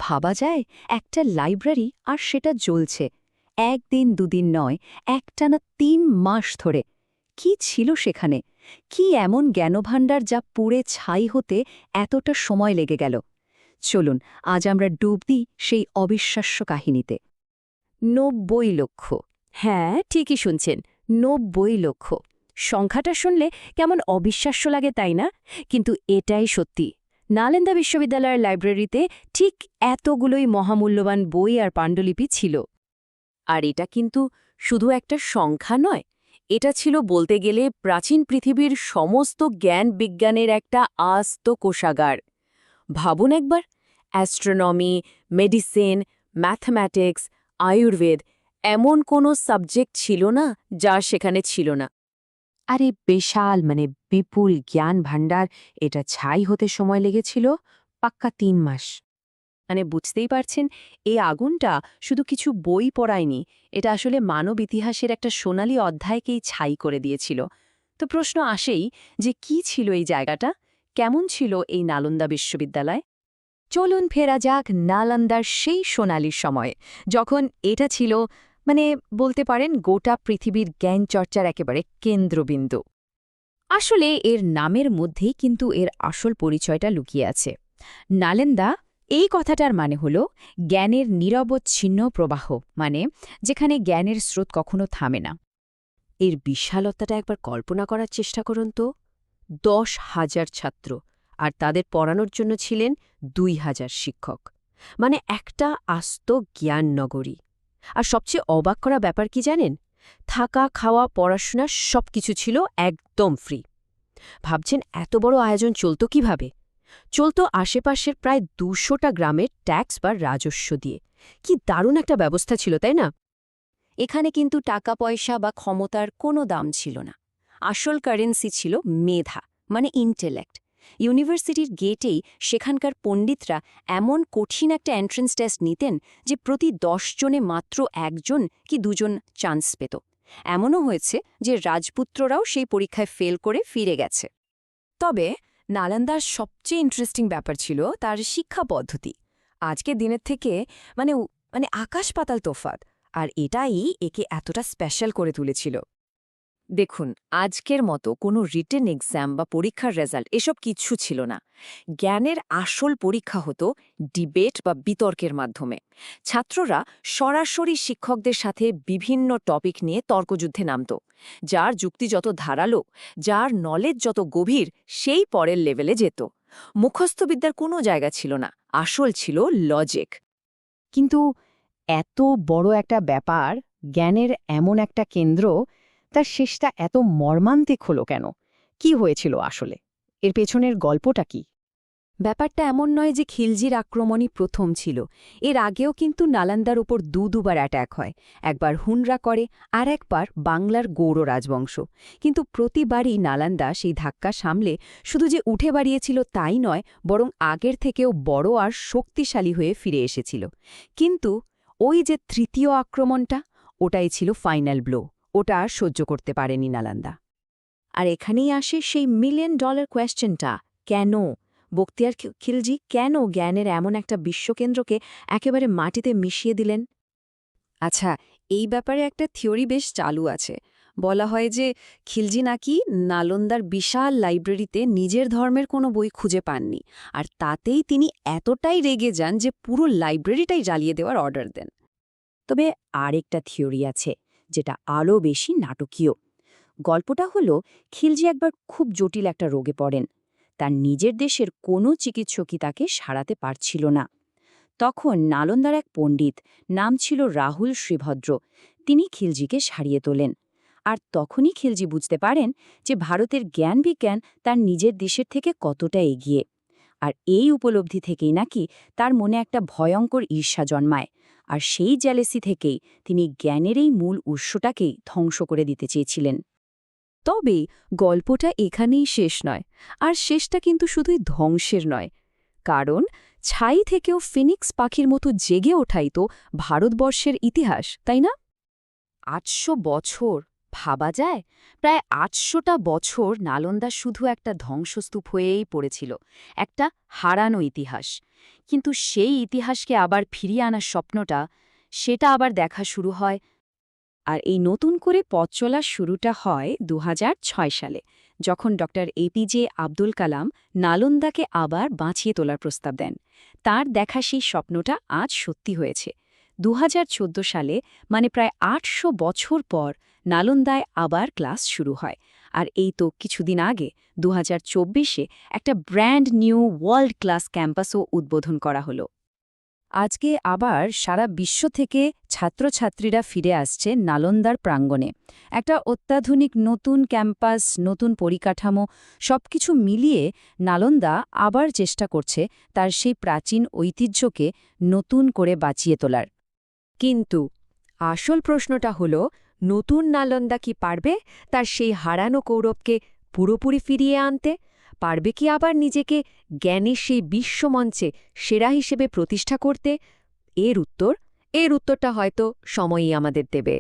ভাবা যায় একটা লাইব্রেরি আর সেটা জ্বলছে একদিন দুদিন নয়, একটানা 3 মাস ধরে। কি ছিল সেখানে? কি এমন জ্ঞানভাণ্ডার যা পুড়ে ছাই হতে এতটা সময় লেগে গেল? চলুন আজ আমরা ডুব দিই সেই অবিশ্বাস্য কাহিনীতে। 90 লক্ষ। হ্যাঁ, ঠিকই শুনছেন, 90 লক্ষ। সংখ্যাটা শুনলে কেমন অবিশ্বাস্য লাগে, তাই না? কিন্তু এটাই সত্যি। নালন্দা বিশ্ববিদ্যালয়ের লাইব্রেরিতে ঠিক এতগুলোই মহামূল্যবান বই আর পাণ্ডুলিপি ছিল। আর এটা কিন্তু শুধু একটা সংখ্যা নয়, এটা ছিল বলতে গেলে প্রাচীন পৃথিবীর সমস্ত জ্ঞান বিজ্ঞানের একটা আস্ত কোষাগার। ভাবুন একবার, অ্যাস্ট্রোনমি, মেডিসিন, ম্যাথমেটিক্স, আয়ুর্বেদ, এমন কোনো সাবজেক্ট ছিল না যা সেখানে ছিল না। আরে বিশাল বিপুল জ্ঞান ভাণ্ডার, এটা ছাই হতে সময় লেগেছিল পাক্কা 3 মাস। বুঝতেই পারছেন, এই আগুনটা শুধু কিছু বই পড়ায়নি, এটা আসলে মানব ইতিহাসের একটা সোনালী অধ্যায়কেই ছাই করে দিয়েছিল। তো প্রশ্ন আসেই যে কি ছিল এই জায়গাটা, কেমন ছিল এই নালন্দা বিশ্ববিদ্যালয়? চলুন ফেরা যাক নালন্দার সেই সোনালী সময়ে, যখন এটা ছিল বলতে পারেন গোটা পৃথিবীর জ্ঞান চর্চার একেবারে কেন্দ্রবিন্দু। আসলে এর নামের মধ্যেই কিন্তু এর আসল পরিচয়টা লুকিয়ে আছে। নালন্দা, এই কথাটার মানে হল জ্ঞানের নিরবচ্ছিন্ন প্রবাহ, যেখানে জ্ঞানের স্রোত কখনো থামে না। এর বিশালতাটা একবার কল্পনা করার চেষ্টা করুন তো। 10,000 ছাত্র, আর তাদের পড়ানোর জন্য ছিলেন 2,000 শিক্ষক। একটা আস্ত জ্ঞান নগরী। আর সবচেয়ে অবাক করা ব্যাপার কি জানেন? থাকা, খাওয়া, পড়াশোনা সবকিছু ছিল একদম ফ্রি। ভাবছেন এত বড় আয়োজন চলত কিভাবে? চলত আশেপাশের প্রায় 200টা গ্রামের ট্যাক্স বা রাজস্ব দিয়ে। কি দারুণ একটা ব্যবস্থা ছিল, তাই না? এখানে কিন্তু টাকা পয়সা বা ক্ষমতার কোনো দাম ছিল না। আসল কারেন্সি ছিল মেধা, ইন্টেলেক্ট। ইউনিভার্সিটির গেটেই সেখানকার পণ্ডিতরা এমন কঠিন একটা এন্ট্রেন্স টেস্ট নিতেন যে প্রতি 10 জনে মাত্র 1জন কি 2জন চান্স পেত। এমনও হয়েছে যে রাজপুত্ররাও সেই পরীক্ষায় ফেল করে ফিরে গেছে। তবে নালন্দার সবচেয়ে ইন্টারেস্টিং ব্যাপার ছিল তার শিক্ষা পদ্ধতি। আজকের দিনের থেকে আকাশ পাতাল তফাৎ। আর এটাই একে এতটা স্পেশাল করে তুলেছিল। দেখুন, আজকের মতো কোনো রিটেন এক্সাম বা পরীক্ষার রেজাল্ট এসব কিচ্ছু ছিল না। জ্ঞানের আসল পরীক্ষা হতো ডিবেট বা বিতর্কের মাধ্যমে। ছাত্ররা সরাসরি শিক্ষকদের সাথে বিভিন্ন টপিক নিয়ে তর্কযুদ্ধে নামত। যার যুক্তি যত ধারালো, যার নলেজ যত গভীর, সেই পরের লেভেলে যেত। মুখস্থবিদ্যার কোনো জায়গা ছিল না, আসল ছিল লজিক। কিন্তু এত বড় একটা ব্যাপার, জ্ঞানের এমন একটা কেন্দ্র, তার শেষটা এত মর্মান্তিক হলো কেন? কি হয়েছিল আসলে? এর পেছনের গল্পটা কি? ব্যাপারটা এমন নয় যে খিলজির আক্রমণই প্রথম ছিল। এর আগেও কিন্তু নালন্দার উপর দুবার অ্যাট্যাক হয়। একবার হুনরা করে, আর একবার বাংলার গৌড় রাজবংশ। কিন্তু প্রতিবারই নালন্দা সেই ধাক্কা সামলে শুধু যে উঠে বাড়িয়েছিল তাই নয়, বরং আগের থেকেও বড় আর শক্তিশালী হয়ে ফিরে এসেছিল। কিন্তু ওই যে তৃতীয় আক্রমণটা, ওটাই ছিল ফাইনাল ব্লো। ওটা আর সহ্য করতে পারেনি নালন্দা। আর এখানেই আসে সেই $1,000,000 কোয়েশ্চেনটা, কেন? বখতিয়ার খিলজি কেন জ্ঞানের এমন একটা বিশ্বকেন্দ্রকে একেবারে মাটিতে মিশিয়ে দিলেন? আচ্ছা, এই ব্যাপারে একটা থিওরি বেশ চালু আছে। বলা হয় যে খিলজি নাকি নালন্দার বিশাল লাইব্রেরিতে নিজের ধর্মের কোনো বই খুঁজে পাননি, আর তাতেই তিনি এতটাই রেগে যান যে পুরো লাইব্রেরিটাই জ্বালিয়ে দেওয়ার অর্ডার দেন। তবে আরেকটা থিওরি আছে, যেটা আরও বেশি নাটকীয়। গল্পটা হলো, খিলজি একবার খুব জটিল একটা রোগে পড়েন। তার নিজের দেশের কোনো চিকিৎসকই তাকে সারাতে পারছিল না। তখন নালন্দার এক পণ্ডিত, নাম ছিল রাহুল শ্রীভদ্র, তিনি খিলজিকে সারিয়ে তোলেন। আর তখনই খিলজি বুঝতে পারেন যে ভারতের জ্ঞান বিজ্ঞান তার নিজের দেশের থেকে কতটা এগিয়ে। আর এই উপলব্ধি থেকেই নাকি তার মনে একটা ভয়ঙ্কর ঈর্ষা জন্মায়। আর সেই জ্যালেসি থেকেই তিনি জ্ঞানের এই মূল উৎসটাকেই ধ্বংস করে দিতে চেয়েছিলেন। তবে গল্পটা এখানেই শেষ নয়। আর শেষটা কিন্তু শুধুই ধ্বংসের নয়, কারণ ছাই থেকেও ফিনিক্স পাখির মতো জেগে ওঠাই তো ভারতবর্ষের ইতিহাস, তাই না? 800 বছর, ভাবা যায় প্রায় ৮০০টা বছর নালন্দা শুধু একটা ধ্বংসস্তূপ হয়েই পড়েছিল, একটা হারানো ইতিহাস। কিন্তু সেই ইতিহাসকে আবার ফিরিয়ে আনার স্বপ্নটা, সেটা আবার দেখা শুরু হয়। আর এই নতুন করে পথ চলার শুরুটা হয় ২০০৬ সালে, যখন ডক্টর এপিজে আব্দুল কালাম নালন্দাকে আবার বাঁচিয়ে তোলার প্রস্তাব দেন। তার দেখা সেই স্বপ্নটা আজ সত্যি হয়েছে। ২০১৪ সালে, মানে প্রায় ৮০০ বছর পর, নালন্দায় আবার ক্লাস শুরু হয়। আর এই তো কিছুদিন আগে ২০২৪-এ একটা ব্র্যান্ড নিউ ওয়ার্ল্ড ক্লাস ক্যাম্পাসও উদ্বোধন করা হলো। আজকে আবার সারা বিশ্ব থেকে ছাত্রছাত্রীরা ফিরে আসছে নালন্দার প্রাঙ্গণে। একটা অত্যাধুনিক নতুন ক্যাম্পাস, নতুন পরিকাঠামো, সবকিছু মিলিয়ে নালন্দা আবার চেষ্টা করছে তার সেই প্রাচীন ঐতিহ্যকে নতুন করে বাঁচিয়ে তোলার। কিন্তু আসল প্রশ্নটা হলো, নতুন নালন্দা কি পারবে তার সেই হারানো গৌরবকে পুরোপুরি ফিরিয়ে আনতে? পারবে কি আবার নিজেকে জ্ঞানের সেই বিশ্বমঞ্চে সেরা হিসেবে প্রতিষ্ঠা করতে? এর উত্তরটা হয়তো সময়ই আমাদের দেবে।